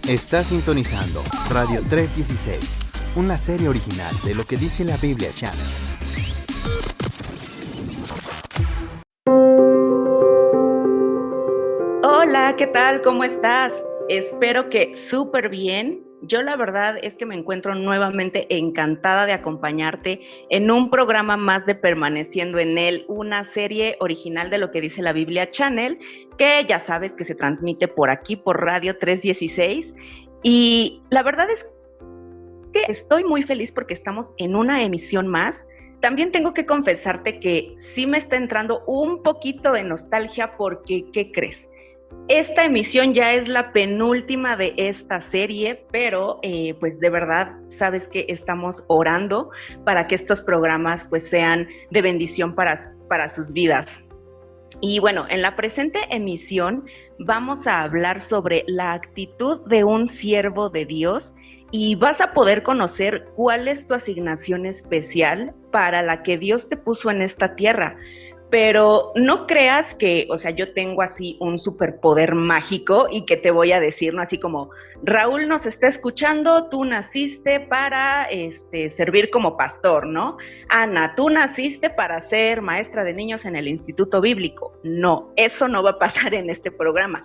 Está sintonizando Radio 316, una serie original de Lo que dice la Biblia Channel. Hola, ¿qué tal? ¿Cómo estás? Espero que súper bien. Yo la verdad es que me encuentro nuevamente encantada de acompañarte en un programa más de Permaneciendo en Él, una serie original de Lo que dice la Biblia Channel, que ya sabes que se transmite por aquí, por Radio 316. Y la verdad es que estoy muy feliz porque estamos en una emisión más. También tengo que confesarte que sí me está entrando un poquito de nostalgia porque, ¿qué crees? Esta emisión ya es la penúltima de esta serie, pero pues de verdad sabes que estamos orando para que estos programas pues sean de bendición para sus vidas. Y bueno, en la presente emisión vamos a hablar sobre la actitud de un siervo de Dios y vas a poder conocer cuál es tu asignación especial para la que Dios te puso en esta tierra. Pero no creas que, o sea, yo tengo así un superpoder mágico y que te voy a decir, ¿no? Así como, Raúl nos está escuchando, tú naciste para servir como pastor, ¿no? Ana, tú naciste para ser maestra de niños en el Instituto Bíblico. No, eso no va a pasar en este programa.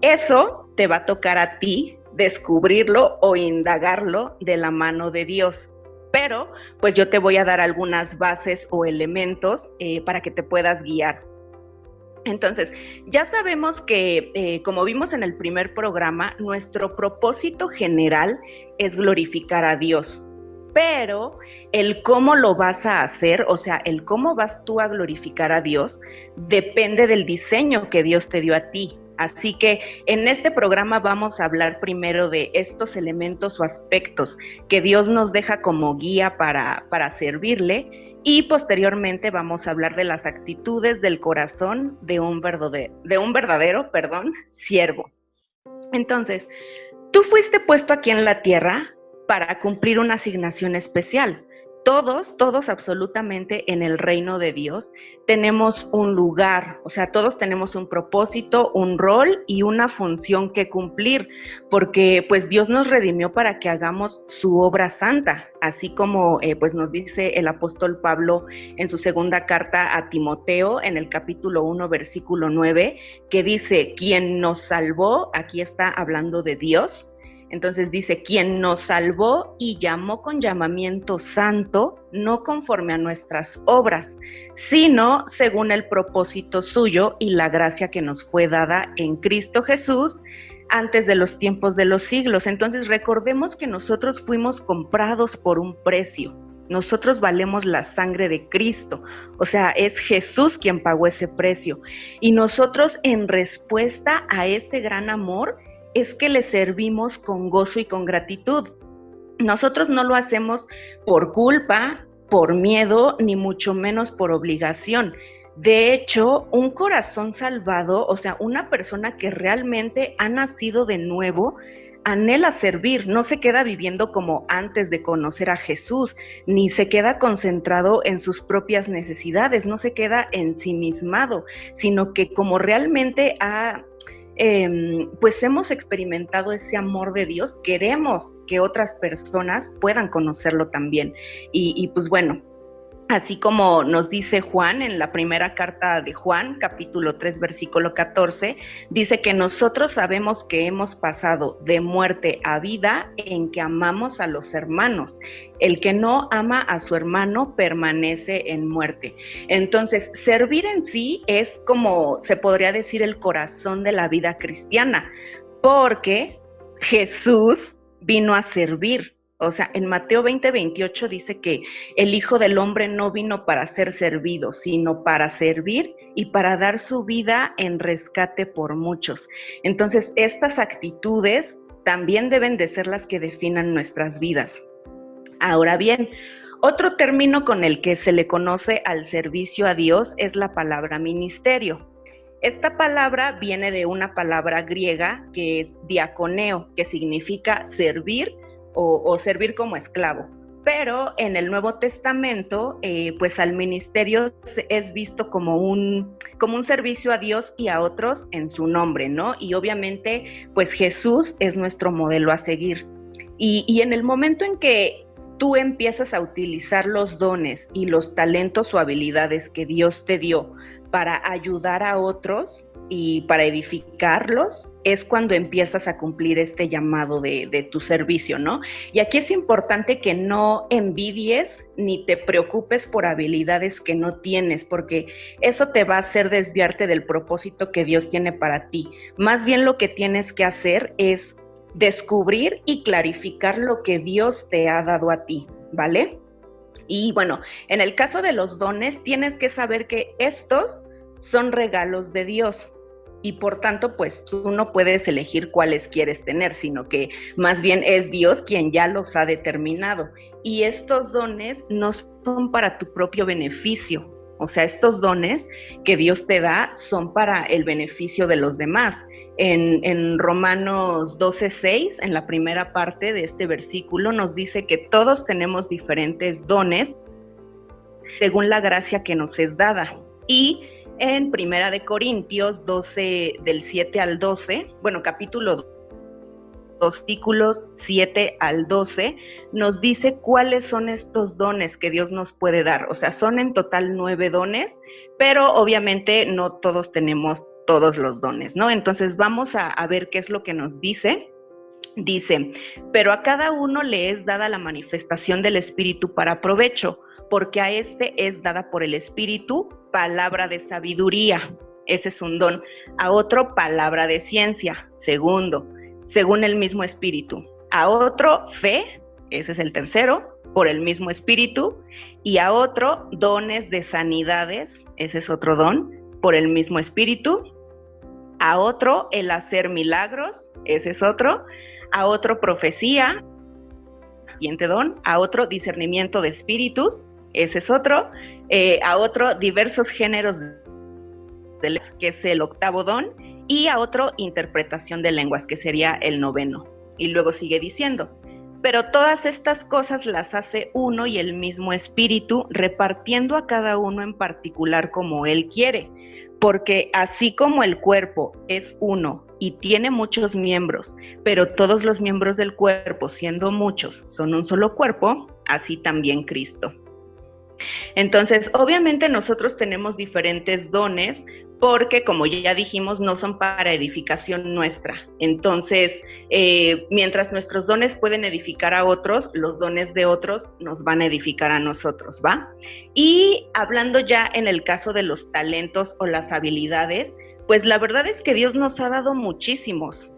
Eso te va a tocar a ti descubrirlo o indagarlo de la mano de Dios. Pero pues yo te voy a dar algunas bases o elementos para que te puedas guiar. Entonces, ya sabemos que, como vimos en el primer programa, nuestro propósito general es glorificar a Dios. Pero el cómo lo vas a hacer, o sea, el cómo vas tú a glorificar a Dios, depende del diseño que Dios te dio a ti. Así que en este programa vamos a hablar primero de estos elementos o aspectos que Dios nos deja como guía para servirle, y posteriormente vamos a hablar de las actitudes del corazón de un verdadero siervo. Entonces, tú fuiste puesto aquí en la tierra para cumplir una asignación especial. Todos absolutamente en el reino de Dios tenemos un lugar, o sea, todos tenemos un propósito, un rol y una función que cumplir, porque pues Dios nos redimió para que hagamos su obra santa, así como pues nos dice el apóstol Pablo en su segunda carta a Timoteo, en el capítulo 1, versículo 9, que dice, quien nos salvó, aquí está hablando de Dios. Entonces dice, quien nos salvó y llamó con llamamiento santo, no conforme a nuestras obras, sino según el propósito suyo y la gracia que nos fue dada en Cristo Jesús antes de los tiempos de los siglos. Entonces recordemos que nosotros fuimos comprados por un precio. Nosotros valemos la sangre de Cristo, o sea, es Jesús quien pagó ese precio. Y nosotros en respuesta a ese gran amor, es que le servimos con gozo y con gratitud. Nosotros no lo hacemos por culpa, por miedo, ni mucho menos por obligación. De hecho, un corazón salvado, o sea, una persona que realmente ha nacido de nuevo, anhela servir, no se queda viviendo como antes de conocer a Jesús, ni se queda concentrado en sus propias necesidades, no se queda ensimismado, sino que como realmente pues hemos experimentado ese amor de Dios, queremos que otras personas puedan conocerlo también. Y pues bueno, así como nos dice Juan en la primera carta de Juan, capítulo 3, versículo 14, dice que nosotros sabemos que hemos pasado de muerte a vida en que amamos a los hermanos. El que no ama a su hermano permanece en muerte. Entonces, servir en sí es como se podría decir el corazón de la vida cristiana, porque Jesús vino a servir. O sea, en Mateo 20:28 dice que el Hijo del Hombre no vino para ser servido, sino para servir y para dar su vida en rescate por muchos. Entonces, estas actitudes también deben de ser las que definan nuestras vidas. Ahora bien, otro término con el que se le conoce al servicio a Dios es la palabra ministerio. Esta palabra viene de una palabra griega que es diaconeo, que significa servir o servir como esclavo. Pero en el Nuevo Testamento, pues al ministerio es visto como un servicio a Dios y a otros en su nombre, ¿no? Y obviamente, pues Jesús es nuestro modelo a seguir. Y en el momento en que tú empiezas a utilizar los dones y los talentos o habilidades que Dios te dio para ayudar a otros y para edificarlos, es cuando empiezas a cumplir este llamado de tu servicio, ¿no? Y aquí es importante que no envidies ni te preocupes por habilidades que no tienes, porque eso te va a hacer desviarte del propósito que Dios tiene para ti. Más bien lo que tienes que hacer es descubrir y clarificar lo que Dios te ha dado a ti, ¿vale? Y bueno, en el caso de los dones, tienes que saber que estos son regalos de Dios. Y por tanto, pues tú no puedes elegir cuáles quieres tener, sino que más bien es Dios quien ya los ha determinado. Y estos dones no son para tu propio beneficio. O sea, estos dones que Dios te da son para el beneficio de los demás. En Romanos 12:6, en la primera parte de este versículo, nos dice que todos tenemos diferentes dones según la gracia que nos es dada. Y en Primera de Corintios 12, del 7 al 12, bueno, capítulo 2, versículos 7 al 12, nos dice cuáles son estos dones que Dios nos puede dar. O sea, son en total 9 dones, pero obviamente no todos tenemos todos los dones, ¿no? Entonces vamos a ver qué es lo que nos dice. Dice, pero a cada uno le es dada la manifestación del Espíritu para provecho, porque a este es dada por el Espíritu palabra de sabiduría, ese es un don. A otro palabra de ciencia, segundo, según el mismo Espíritu. A otro fe, ese es el tercero, por el mismo Espíritu. Y a otro dones de sanidades, ese es otro don, por el mismo Espíritu. A otro el hacer milagros, ese es otro. A otro profecía, siguiente don. A otro discernimiento de espíritus, ese es otro. A otro diversos géneros, que es el octavo don. Y a otro interpretación de lenguas, que sería el noveno. Y luego sigue diciendo, pero todas estas cosas las hace uno y el mismo Espíritu, repartiendo a cada uno en particular como Él quiere. Porque así como el cuerpo es uno y tiene muchos miembros, pero todos los miembros del cuerpo, siendo muchos, son un solo cuerpo, así también Cristo. Entonces, obviamente nosotros tenemos diferentes dones porque, como ya dijimos, no son para edificación nuestra. Entonces, mientras nuestros dones pueden edificar a otros, los dones de otros nos van a edificar a nosotros, ¿va? Y hablando ya en el caso de los talentos o las habilidades, pues la verdad es que Dios nos ha dado muchísimos.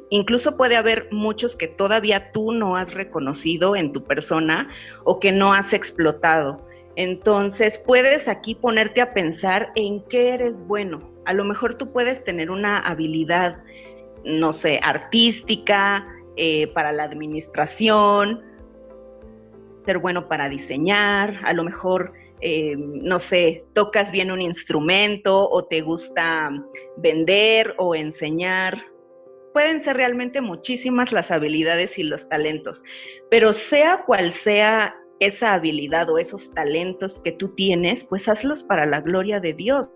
Incluso puede haber muchos que todavía tú no has reconocido en tu persona o que no has explotado. Entonces puedes aquí ponerte a pensar en qué eres bueno. A lo mejor tú puedes tener una habilidad, no sé, artística, para la administración, ser bueno para diseñar, a lo mejor, no sé, tocas bien un instrumento o te gusta vender o enseñar. Pueden ser realmente muchísimas las habilidades y los talentos, pero sea cual sea esa habilidad o esos talentos que tú tienes, pues hazlos para la gloria de Dios.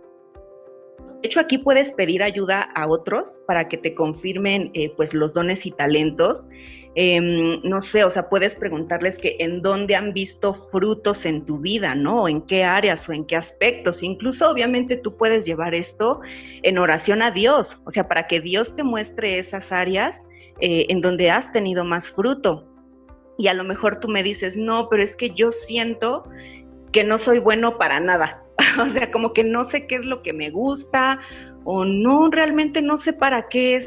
De hecho, aquí puedes pedir ayuda a otros para que te confirmen pues los dones y talentos. No sé, o sea, puedes preguntarles que en dónde han visto frutos en tu vida, ¿no? O en qué áreas o en qué aspectos. Incluso, obviamente, tú puedes llevar esto en oración a Dios, o sea, para que Dios te muestre esas áreas en donde has tenido más fruto. Y a lo mejor tú me dices, no, pero es que yo siento que no soy bueno para nada. O sea, como que no sé qué es lo que me gusta o no, realmente no sé para qué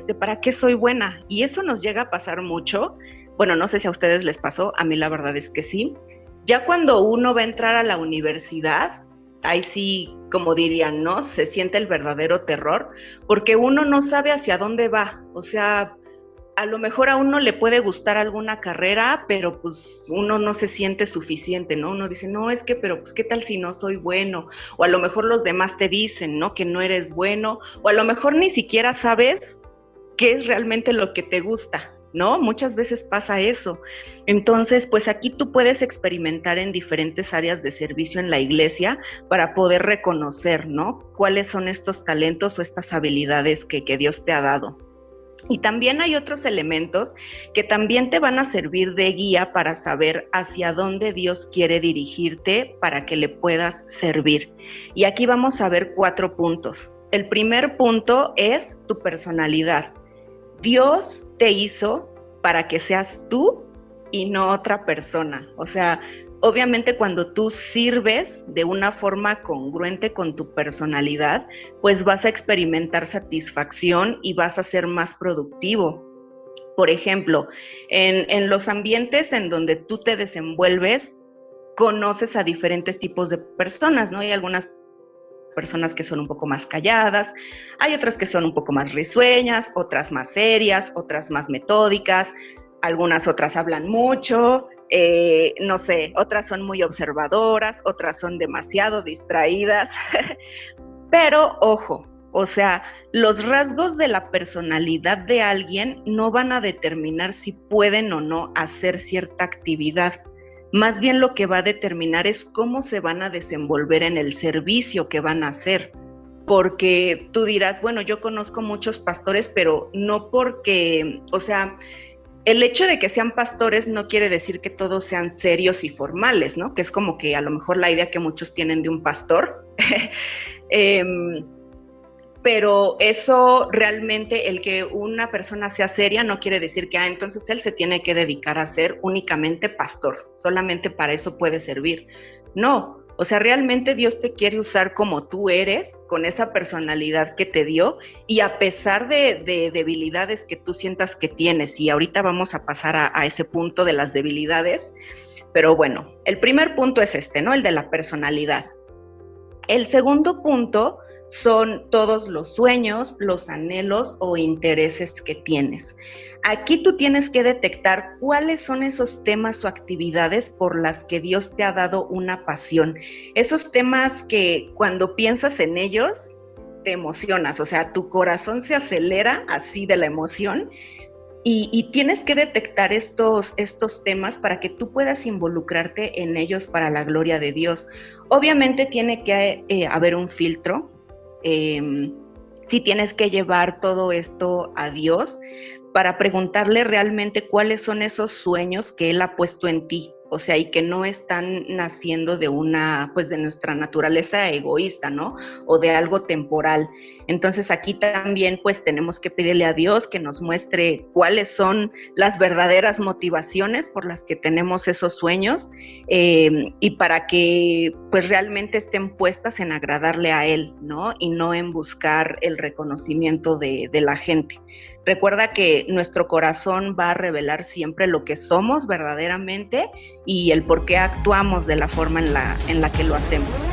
soy buena. Y eso nos llega a pasar mucho. Bueno, no sé si a ustedes les pasó, a mí la verdad es que sí. Ya cuando uno va a entrar a la universidad, ahí sí, como dirían, ¿no? Se siente el verdadero terror, porque uno no sabe hacia dónde va. O sea, a lo mejor a uno le puede gustar alguna carrera, pero pues uno no se siente suficiente, ¿no? Uno dice, no, es que, pero pues, ¿qué tal si no soy bueno? O a lo mejor los demás te dicen, ¿no? Que no eres bueno, o a lo mejor ni siquiera sabes qué es realmente lo que te gusta. ¿no? Muchas veces pasa eso. Entonces, pues aquí tú puedes experimentar en diferentes áreas de servicio en la iglesia para poder reconocer, ¿no? Cuáles son estos talentos o estas habilidades que Dios te ha dado. Y también hay otros elementos que también te van a servir de guía para saber hacia dónde Dios quiere dirigirte para que le puedas servir. Y aquí vamos a ver 4 puntos. El primer punto es tu personalidad. Dios te hizo para que seas tú y no otra persona. O sea, obviamente cuando tú sirves de una forma congruente con tu personalidad, pues vas a experimentar satisfacción y vas a ser más productivo. Por ejemplo, en los ambientes en donde tú te desenvuelves, conoces a diferentes tipos de personas, ¿no? Hay algunas personas que son un poco más calladas, hay otras que son un poco más risueñas, otras más serias, otras más metódicas, algunas otras hablan mucho, no sé, otras son muy observadoras, otras son demasiado distraídas, pero ojo, o sea, los rasgos de la personalidad de alguien no van a determinar si pueden o no hacer cierta actividad. Más bien lo que va a determinar es cómo se van a desenvolver en el servicio que van a hacer. Porque tú dirás, bueno, yo conozco muchos pastores, pero no porque, o sea, el hecho de que sean pastores no quiere decir que todos sean serios y formales, ¿no? Que es como que a lo mejor la idea que muchos tienen de un pastor. Pero eso realmente, el que una persona sea seria no quiere decir que, entonces él se tiene que dedicar a ser únicamente pastor, solamente para eso puede servir. No, o sea, realmente Dios te quiere usar como tú eres, con esa personalidad que te dio, y a pesar de debilidades que tú sientas que tienes, y ahorita vamos a pasar a ese punto de las debilidades, pero bueno, el primer punto es este, ¿no? El de la personalidad. El segundo punto son todos los sueños, los anhelos o intereses que tienes. Aquí tú tienes que detectar cuáles son esos temas o actividades por las que Dios te ha dado una pasión. Esos temas que cuando piensas en ellos te emocionas, o sea, tu corazón se acelera así de la emoción. Y tienes que detectar estos temas para que tú puedas involucrarte en ellos para la gloria de Dios. Obviamente tiene que haber un filtro. Sí tienes que llevar todo esto a Dios para preguntarle realmente cuáles son esos sueños que Él ha puesto en ti, o sea, y que no están naciendo de pues de nuestra naturaleza egoísta, ¿no? O de algo temporal. Entonces aquí también pues tenemos que pedirle a Dios que nos muestre cuáles son las verdaderas motivaciones por las que tenemos esos sueños, y para que pues realmente estén puestas en agradarle a Él, ¿no? Y no en buscar el reconocimiento de la gente. Recuerda que nuestro corazón va a revelar siempre lo que somos verdaderamente y el por qué actuamos de la forma en la que lo hacemos.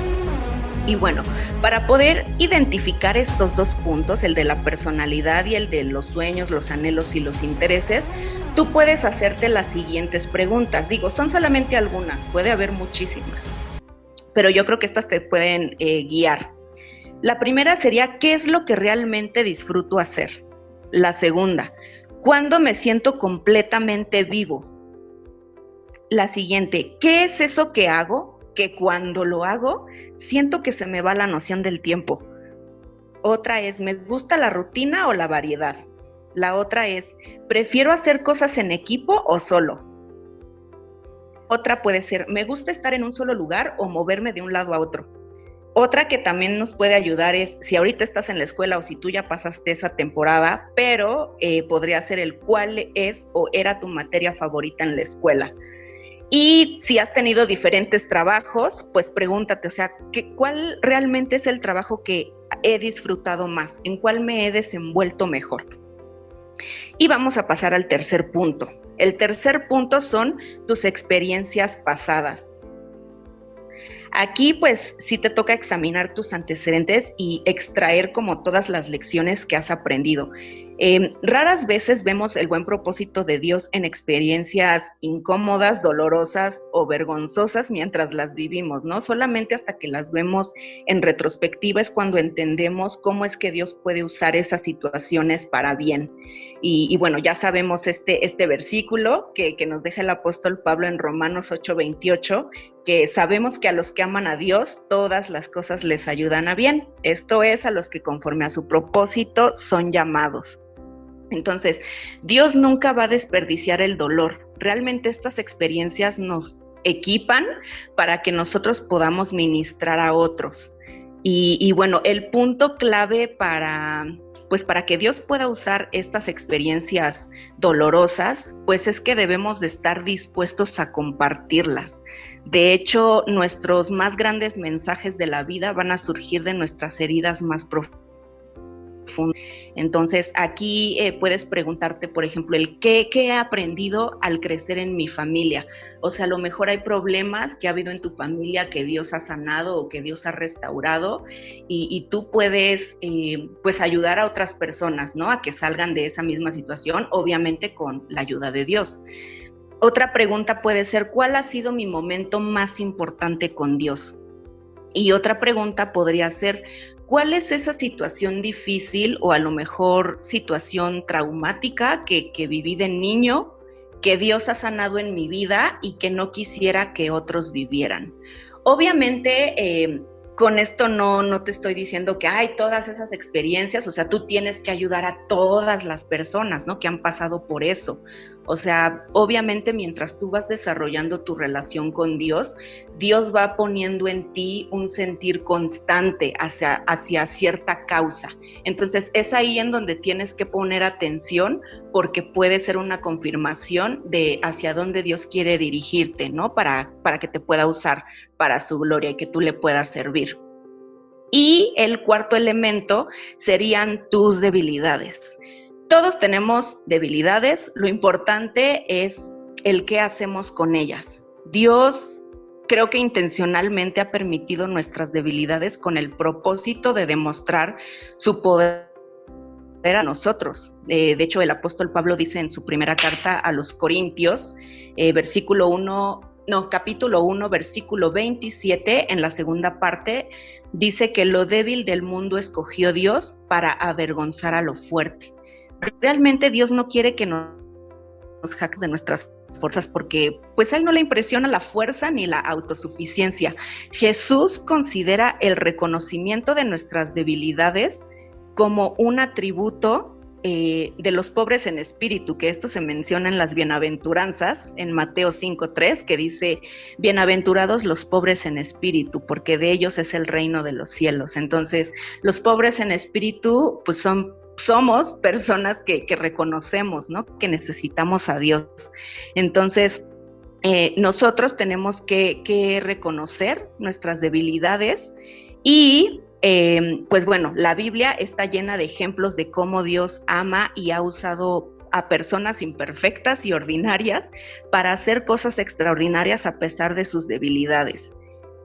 Y bueno, para poder identificar estos 2 puntos, el de la personalidad y el de los sueños, los anhelos y los intereses, tú puedes hacerte las siguientes preguntas. Digo, son solamente algunas, puede haber muchísimas, pero yo creo que estas te pueden guiar. La primera sería, ¿qué es lo que realmente disfruto hacer? La segunda, ¿cuándo me siento completamente vivo? La siguiente, ¿qué es eso que hago? Que cuando lo hago, siento que se me va la noción del tiempo. Otra es, ¿me gusta la rutina o la variedad? La otra es, ¿prefiero hacer cosas en equipo o solo? Otra puede ser, ¿me gusta estar en un solo lugar o moverme de un lado a otro? Otra que también nos puede ayudar es, si ahorita estás en la escuela o si tú ya pasaste esa temporada, pero podría ser el cuál es o era tu materia favorita en la escuela. Y si has tenido diferentes trabajos, pues pregúntate, o sea, ¿cuál realmente es el trabajo que he disfrutado más? ¿En cuál me he desenvuelto mejor? Y vamos a pasar al tercer punto. El tercer punto son tus experiencias pasadas. Aquí pues sí te toca examinar tus antecedentes y extraer como todas las lecciones que has aprendido. Raras veces vemos el buen propósito de Dios en experiencias incómodas, dolorosas o vergonzosas mientras las vivimos, ¿no? Solamente hasta que las vemos en retrospectiva es cuando entendemos cómo es que Dios puede usar esas situaciones para bien. Y bueno, ya sabemos este versículo que nos deja el apóstol Pablo en Romanos 8:28, que sabemos que a los que aman a Dios, todas las cosas les ayudan a bien. Esto es, a los que conforme a su propósito son llamados. Entonces, Dios nunca va a desperdiciar el dolor. Realmente estas experiencias nos equipan para que nosotros podamos ministrar a otros. Y bueno, el punto clave para que Dios pueda usar estas experiencias dolorosas, pues es que debemos de estar dispuestos a compartirlas. De hecho, nuestros más grandes mensajes de la vida van a surgir de nuestras heridas más profundas. Entonces, aquí puedes preguntarte, por ejemplo, ¿qué he aprendido al crecer en mi familia? O sea, a lo mejor hay problemas que ha habido en tu familia que Dios ha sanado o que Dios ha restaurado y tú puedes pues ayudar a otras personas, ¿no? A que salgan de esa misma situación, obviamente con la ayuda de Dios. Otra pregunta puede ser, ¿cuál ha sido mi momento más importante con Dios? Y otra pregunta podría ser, ¿cuál es esa situación difícil o a lo mejor situación traumática que viví de niño, que Dios ha sanado en mi vida y que no quisiera que otros vivieran? Obviamente, con esto no te estoy diciendo que hay todas esas experiencias, o sea, tú tienes que ayudar a todas las personas, ¿no? Que han pasado por eso. O sea, obviamente mientras tú vas desarrollando tu relación con Dios, Dios va poniendo en ti un sentir constante hacia cierta causa. Entonces, es ahí en donde tienes que poner atención porque puede ser una confirmación de hacia dónde Dios quiere dirigirte, ¿no? Para que te pueda usar para su gloria y que tú le puedas servir. Y el cuarto elemento serían tus debilidades. Todos tenemos debilidades, lo importante es el qué hacemos con ellas. Dios creo que intencionalmente ha permitido nuestras debilidades con el propósito de demostrar su poder a nosotros. De hecho, el apóstol Pablo dice en su primera carta a los Corintios, capítulo 1, versículo 27, en la segunda parte, dice que lo débil del mundo escogió Dios para avergonzar a lo fuerte. Realmente Dios no quiere que nos jactemos de nuestras fuerzas porque pues a Él no le impresiona la fuerza ni la autosuficiencia. Jesús considera el reconocimiento de nuestras debilidades como un atributo de los pobres en espíritu, que esto se menciona en las bienaventuranzas, en Mateo 5:3, que dice, bienaventurados los pobres en espíritu, porque de ellos es el reino de los cielos. Entonces, los pobres en espíritu, pues somos personas que reconocemos, ¿no? Que necesitamos a Dios. Entonces, nosotros tenemos que reconocer nuestras debilidades y pues bueno, la Biblia está llena de ejemplos de cómo Dios ama y ha usado a personas imperfectas y ordinarias para hacer cosas extraordinarias a pesar de sus debilidades.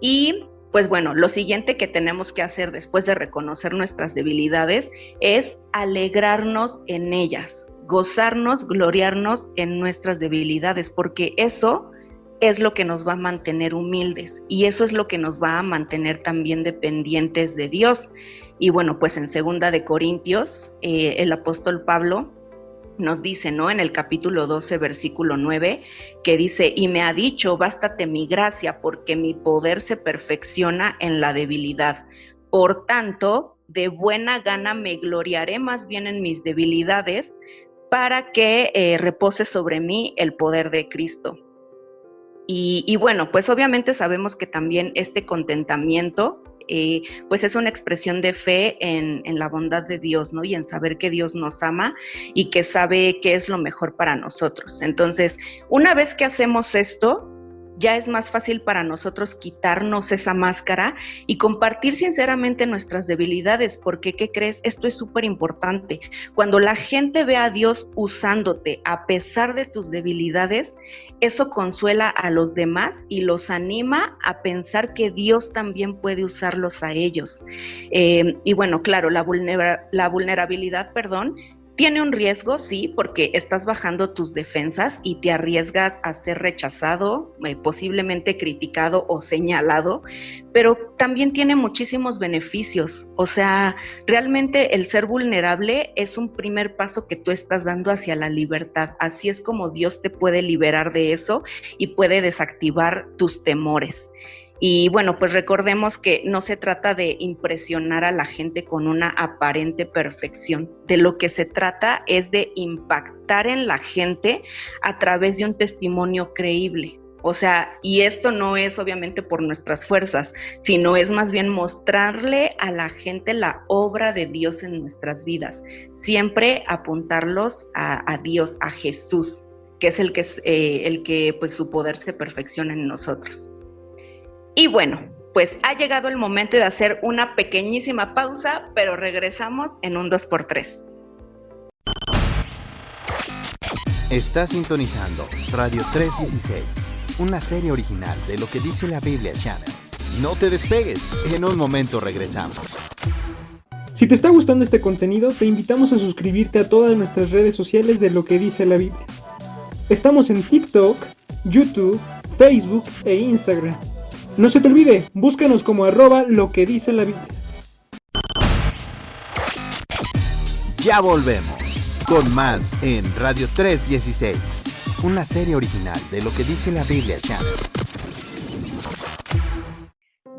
Y pues bueno, lo siguiente que tenemos que hacer después de reconocer nuestras debilidades es alegrarnos en ellas, gozarnos, gloriarnos en nuestras debilidades, porque eso es lo que nos va a mantener humildes y eso es lo que nos va a mantener también dependientes de Dios. Y bueno, pues en 2 de Corintios, el apóstol Pablo nos dice, ¿no? En el capítulo 12, versículo 9, que dice, y me ha dicho, bástate mi gracia, porque mi poder se perfecciona en la debilidad. Por tanto, de buena gana me gloriaré más bien en mis debilidades, para que repose sobre mí el poder de Cristo. Y bueno, pues obviamente sabemos que también este contentamiento pues es una expresión de fe en la bondad de Dios, ¿no? Y en saber que Dios nos ama y que sabe qué es lo mejor para nosotros. Entonces, una vez que hacemos esto, ya es más fácil para nosotros quitarnos esa máscara y compartir sinceramente nuestras debilidades, porque ¿qué crees? Esto es súper importante. Cuando la gente ve a Dios usándote a pesar de tus debilidades, eso consuela a los demás y los anima a pensar que Dios también puede usarlos a ellos. Y bueno, claro, la vulnerabilidad, tiene un riesgo, sí, porque estás bajando tus defensas y te arriesgas a ser rechazado, posiblemente criticado o señalado, pero también tiene muchísimos beneficios. O sea, realmente el ser vulnerable es un primer paso que tú estás dando hacia la libertad. Así es como Dios te puede liberar de eso y puede desactivar tus temores. Y bueno, pues recordemos que no se trata de impresionar a la gente con una aparente perfección. De lo que se trata es de impactar en la gente a través de un testimonio creíble. O sea, y esto no es obviamente por nuestras fuerzas, sino es más bien mostrarle a la gente la obra de Dios en nuestras vidas. Siempre apuntarlos a Dios, a Jesús, que es el que pues su poder se perfecciona en nosotros. Y bueno, pues ha llegado el momento de hacer una pequeñísima pausa, pero regresamos en un 2x3. Está sintonizando Radio 316, una serie original de Lo que dice la Biblia Channel. No te despegues, en un momento regresamos. Si te está gustando este contenido, te invitamos a suscribirte a todas nuestras redes sociales de Lo que dice la Biblia. Estamos en TikTok, YouTube, Facebook e Instagram. No se te olvide, búscanos como @lo que dice la Biblia. Ya volvemos con más en Radio 316, una serie original de Lo que dice la Biblia Channel.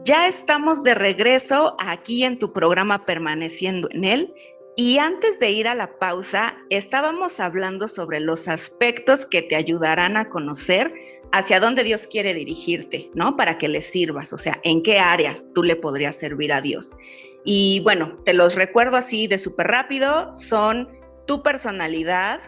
Ya estamos de regreso aquí en tu programa Permaneciendo en Él. Y antes de ir a la pausa, estábamos hablando sobre los aspectos que te ayudarán a conocer hacia dónde Dios quiere dirigirte, ¿no? Para que le sirvas, o sea, en qué áreas tú le podrías servir a Dios. Y bueno, te los recuerdo así de súper rápido, son tu personalidad,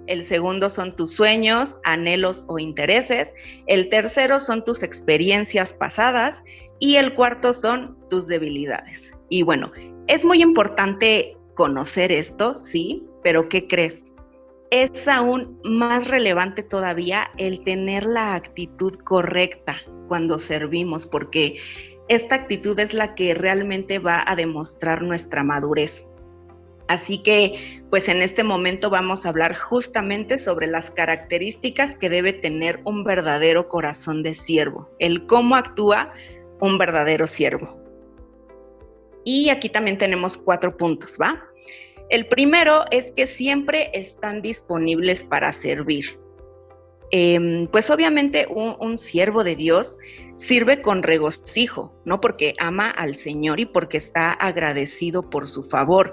el segundo son tus sueños, anhelos o intereses, el tercero son tus experiencias pasadas y el cuarto son tus debilidades. Y bueno, es muy importante conocer esto, sí, pero ¿qué crees? Es aún más relevante todavía el tener la actitud correcta cuando servimos, porque esta actitud es la que realmente va a demostrar nuestra madurez. Así que, pues en este momento vamos a hablar justamente sobre las características que debe tener un verdadero corazón de siervo, el cómo actúa un verdadero siervo. Y aquí también tenemos 4 puntos, ¿va? El primero es que siempre están disponibles para servir. Pues obviamente un siervo de Dios sirve con regocijo, ¿no? Porque ama al Señor y porque está agradecido por su favor.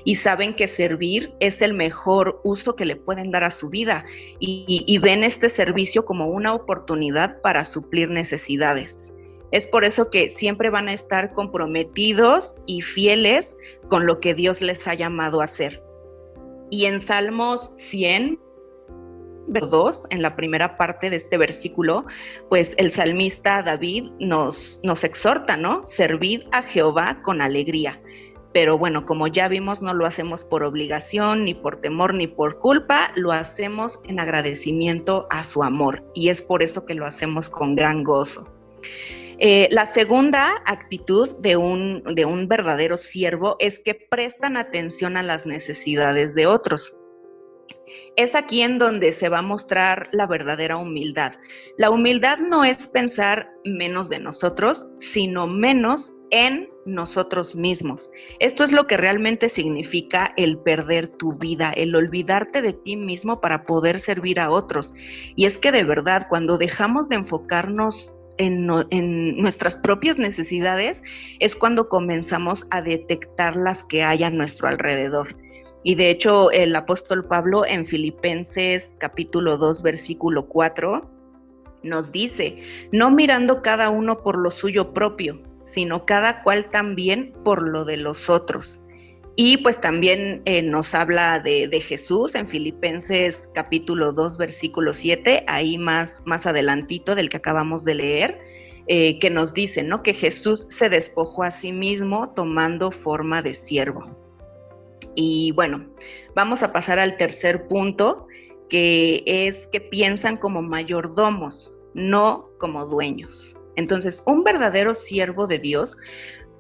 Y saben que servir es el mejor uso que le pueden dar a su vida. Y ven este servicio como una oportunidad para suplir necesidades. Es por eso que siempre van a estar comprometidos y fieles con lo que Dios les ha llamado a hacer. Y en Salmos 100, 2, en la primera parte de este versículo, pues el salmista David nos exhorta, ¿no? Servid a Jehová con alegría. Pero bueno, como ya vimos, no lo hacemos por obligación, ni por temor, ni por culpa, lo hacemos en agradecimiento a su amor. Y es por eso que lo hacemos con gran gozo. La segunda actitud de un verdadero siervo es que prestan atención a las necesidades de otros. Es aquí en donde se va a mostrar la verdadera humildad. La humildad no es pensar menos de nosotros, sino menos en nosotros mismos. Esto es lo que realmente significa el perder tu vida, el olvidarte de ti mismo para poder servir a otros. Y es que de verdad, cuando dejamos de enfocarnos en nuestras propias necesidades, es cuando comenzamos a detectar las que hay a nuestro alrededor. Y de hecho, el apóstol Pablo en Filipenses capítulo 2, versículo 4, nos dice, no mirando cada uno por lo suyo propio, sino cada cual también por lo de los otros. Y pues también nos habla de Jesús en Filipenses capítulo 2, versículo 7, ahí más adelantito del que acabamos de leer, que nos dice, ¿no?, que Jesús se despojó a sí mismo tomando forma de siervo. Y bueno, vamos a pasar al tercer punto, que es que piensan como mayordomos, no como dueños. Entonces, un verdadero siervo de Dios,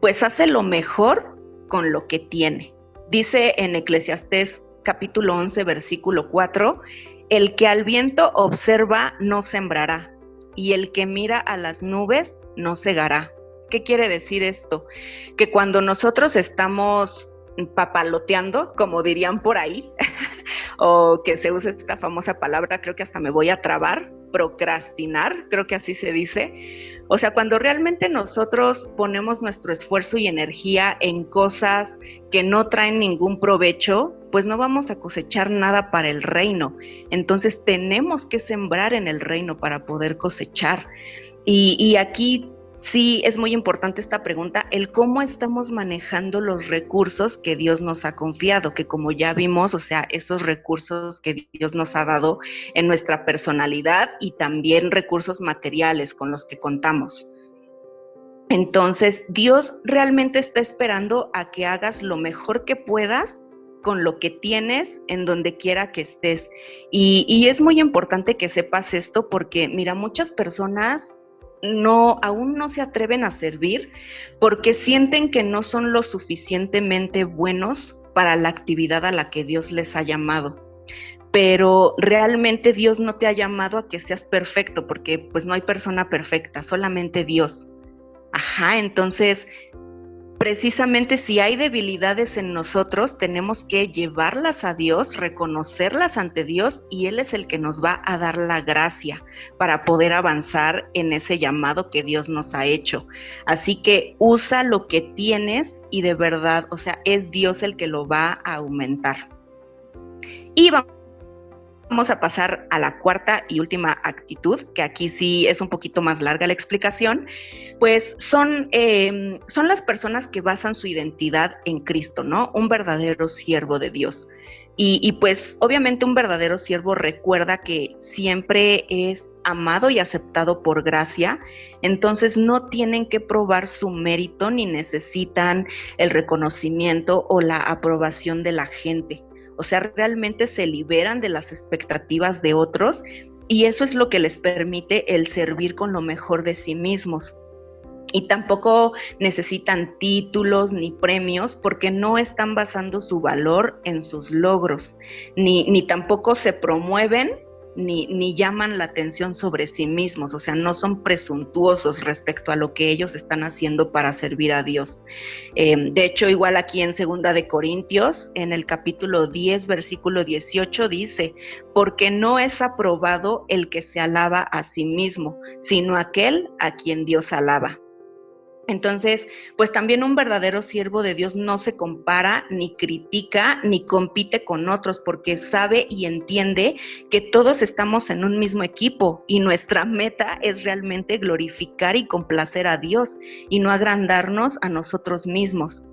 pues hace lo mejor con lo que tiene. Dice en Eclesiastés capítulo 11, versículo 4, el que al viento observa no sembrará, y el que mira a las nubes no segará. ¿Qué quiere decir esto? Que cuando nosotros estamos papaloteando, como dirían por ahí, o que se usa esta famosa palabra, creo que hasta me voy a trabar, procrastinar, creo que así se dice. O sea, cuando realmente nosotros ponemos nuestro esfuerzo y energía en cosas que no traen ningún provecho, pues no vamos a cosechar nada para el reino. Entonces tenemos que sembrar en el reino para poder cosechar. Y aquí sí es muy importante esta pregunta, el cómo estamos manejando los recursos que Dios nos ha confiado, que como ya vimos, o sea, esos recursos que Dios nos ha dado en nuestra personalidad y también recursos materiales con los que contamos. Entonces, Dios realmente está esperando a que hagas lo mejor que puedas con lo que tienes en donde quiera que estés. Y es muy importante que sepas esto porque, mira, muchas personas aún no se atreven a servir porque sienten que no son lo suficientemente buenos para la actividad a la que Dios les ha llamado. Pero realmente Dios no te ha llamado a que seas perfecto, porque pues no hay persona perfecta, solamente Dios. Entonces, precisamente si hay debilidades en nosotros, tenemos que llevarlas a Dios, reconocerlas ante Dios, y Él es el que nos va a dar la gracia para poder avanzar en ese llamado que Dios nos ha hecho. Así que usa lo que tienes y de verdad, o sea, es Dios el que lo va a aumentar. Y vamos a pasar a la cuarta y última actitud, que aquí sí es un poquito más larga la explicación, pues son las personas que basan su identidad en Cristo, ¿no? Un verdadero siervo de Dios. Y pues obviamente un verdadero siervo recuerda que siempre es amado y aceptado por gracia, entonces no tienen que probar su mérito ni necesitan el reconocimiento o la aprobación de la gente. O sea, realmente se liberan de las expectativas de otros y eso es lo que les permite el servir con lo mejor de sí mismos. Y tampoco necesitan títulos ni premios porque no están basando su valor en sus logros, ni tampoco se promueven ni llaman la atención sobre sí mismos, o sea, no son presuntuosos respecto a lo que ellos están haciendo para servir a Dios. De hecho, igual aquí en 2 de Corintios, en el capítulo 10, versículo 18, dice, porque no es aprobado el que se alaba a sí mismo, sino aquel a quien Dios alaba. Entonces, pues también un verdadero siervo de Dios no se compara, ni critica, ni compite con otros, porque sabe y entiende que todos estamos en un mismo equipo y nuestra meta es realmente glorificar y complacer a Dios y no agrandarnos a nosotros mismos.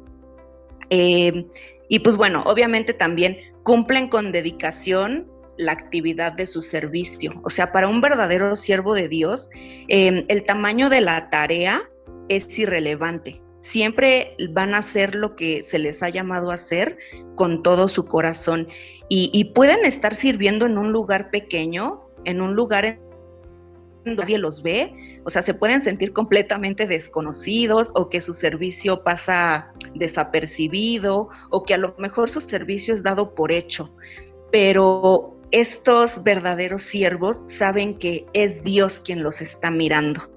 Y pues bueno, obviamente también cumplen con dedicación la actividad de su servicio. O sea, para un verdadero siervo de Dios, el tamaño de la tarea es irrelevante. Siempre van a hacer lo que se les ha llamado a hacer con todo su corazón. Y pueden estar sirviendo en un lugar pequeño, en un lugar en donde nadie los ve. O sea, se pueden sentir completamente desconocidos o que su servicio pasa desapercibido o que a lo mejor su servicio es dado por hecho. Pero estos verdaderos siervos saben que es Dios quien los está mirando.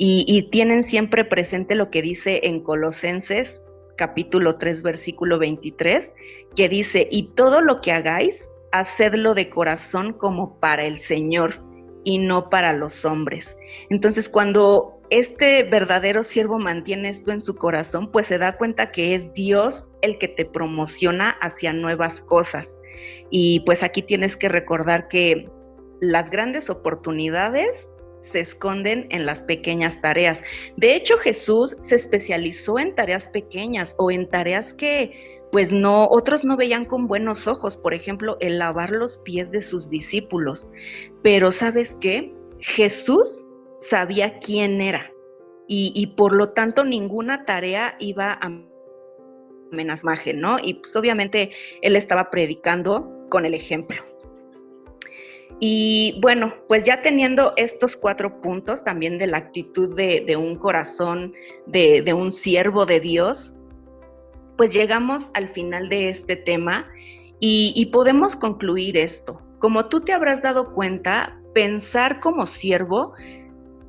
Y tienen siempre presente lo que dice en Colosenses, capítulo 3, versículo 23, que dice, y todo lo que hagáis, hacedlo de corazón como para el Señor y no para los hombres. Entonces, cuando este verdadero siervo mantiene esto en su corazón, pues se da cuenta que es Dios el que te promociona hacia nuevas cosas. Y pues aquí tienes que recordar que las grandes oportunidades se esconden en las pequeñas tareas. De hecho, Jesús se especializó en tareas pequeñas o en tareas que pues no, otros no veían con buenos ojos, por ejemplo, el lavar los pies de sus discípulos. Pero ¿sabes qué? Jesús sabía quién era y por lo tanto ninguna tarea iba a amenazar, ¿no? Y pues obviamente él estaba predicando con el ejemplo. Y bueno, pues ya teniendo estos 4 puntos también de la actitud de un corazón, de un siervo de Dios, pues llegamos al final de este tema y podemos concluir esto. Como tú te habrás dado cuenta, pensar como siervo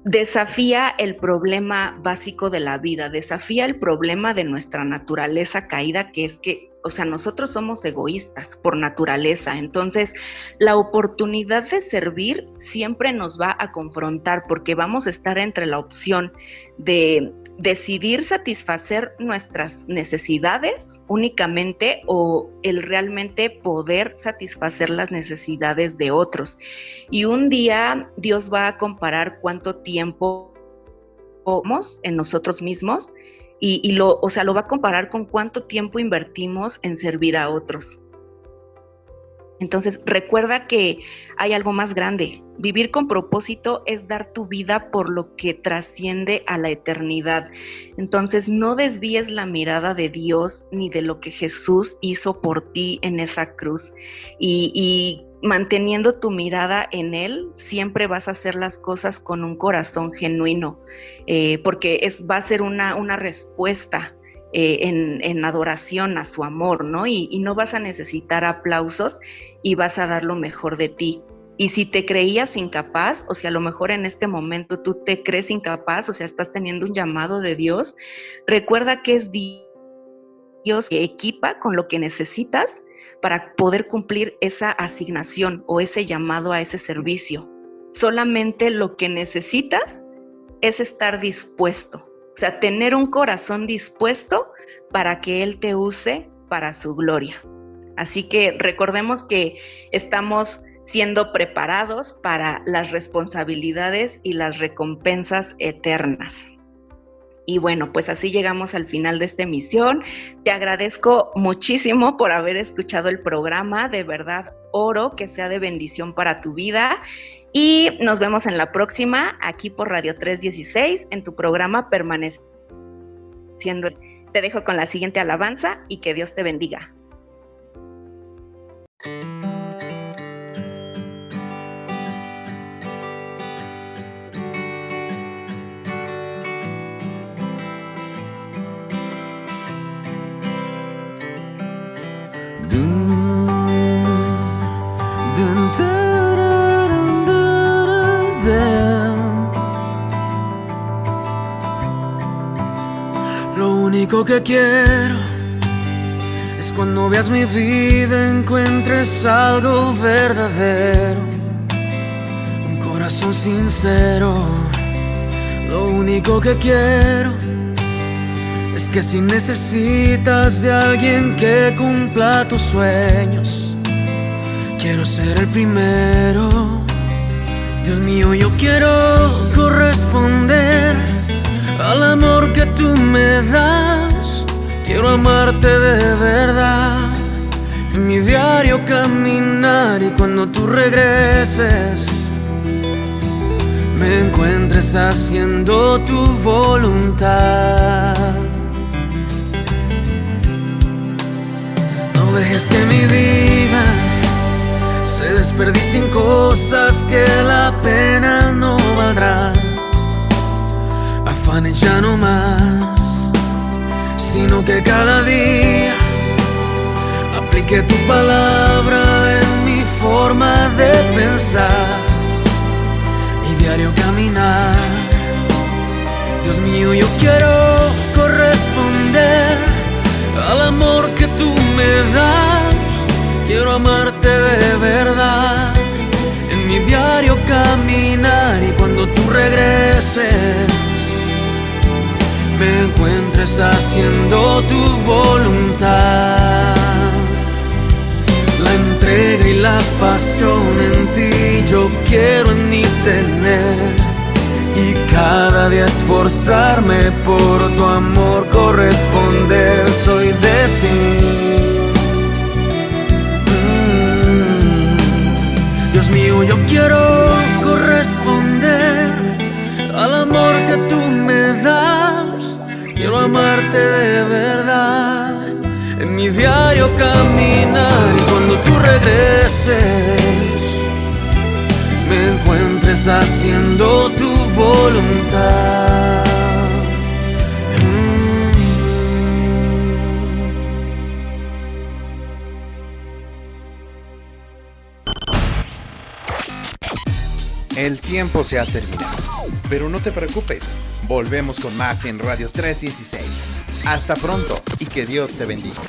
desafía el problema básico de la vida, desafía el problema de nuestra naturaleza caída, que es que, o sea, nosotros somos egoístas por naturaleza. Entonces, la oportunidad de servir siempre nos va a confrontar, porque vamos a estar entre la opción de decidir satisfacer nuestras necesidades únicamente o el realmente poder satisfacer las necesidades de otros. Y un día Dios va a comparar cuánto tiempo somos en nosotros mismos y lo va a comparar con cuánto tiempo invertimos en servir a otros. Entonces, recuerda que hay algo más grande. Vivir con propósito es dar tu vida por lo que trasciende a la eternidad. Entonces, no desvíes la mirada de Dios ni de lo que Jesús hizo por ti en esa cruz. Y manteniendo tu mirada en Él, siempre vas a hacer las cosas con un corazón genuino, porque va a ser una respuesta en adoración a su amor, ¿no? Y no vas a necesitar aplausos y vas a dar lo mejor de ti. Y si te creías incapaz, o sea, a lo mejor en este momento tú te crees incapaz, o sea, estás teniendo un llamado de Dios, recuerda que es Dios que equipa con lo que necesitas para poder cumplir esa asignación o ese llamado a ese servicio. Solamente lo que necesitas es estar dispuesto. O sea, tener un corazón dispuesto para que Él te use para su gloria. Así que recordemos que estamos siendo preparados para las responsabilidades y las recompensas eternas. Y bueno, pues así llegamos al final de esta emisión. Te agradezco muchísimo por haber escuchado el programa. De verdad, oro que sea de bendición para tu vida. Y nos vemos en la próxima, aquí por Radio 316, en tu programa Permaneciendo. Te dejo con la siguiente alabanza y que Dios te bendiga. Lo único que quiero es cuando veas mi vida encuentres algo verdadero, un corazón sincero. Lo único que quiero es que si necesitas de alguien que cumpla tus sueños, quiero ser el primero. Dios mío, yo quiero corresponder al amor que tú me das. Quiero amarte de verdad, en mi diario caminar, y cuando tú regreses me encuentres haciendo tu voluntad. No dejes que mi vida se desperdicie en cosas que la pena no valdrá. Afanes ya no más, sino que cada día aplique tu palabra en mi forma de pensar y diario caminar. Dios mío, yo quiero corresponder al amor que tú me das. Quiero amarte de verdad, en mi diario caminar, y cuando tú regreses me encuentres haciendo tu voluntad. La entrega y la pasión en ti yo quiero en mí tener, y cada día esforzarme por tu amor corresponder. Soy de ti. yo quiero corresponder al amor que tú me das. Quiero amarte de verdad en mi diario caminar, y cuando tú regreses me encuentres haciendo tu voluntad. El tiempo se ha terminado, pero no te preocupes, volvemos con más en Radio 316. Hasta pronto y que Dios te bendiga.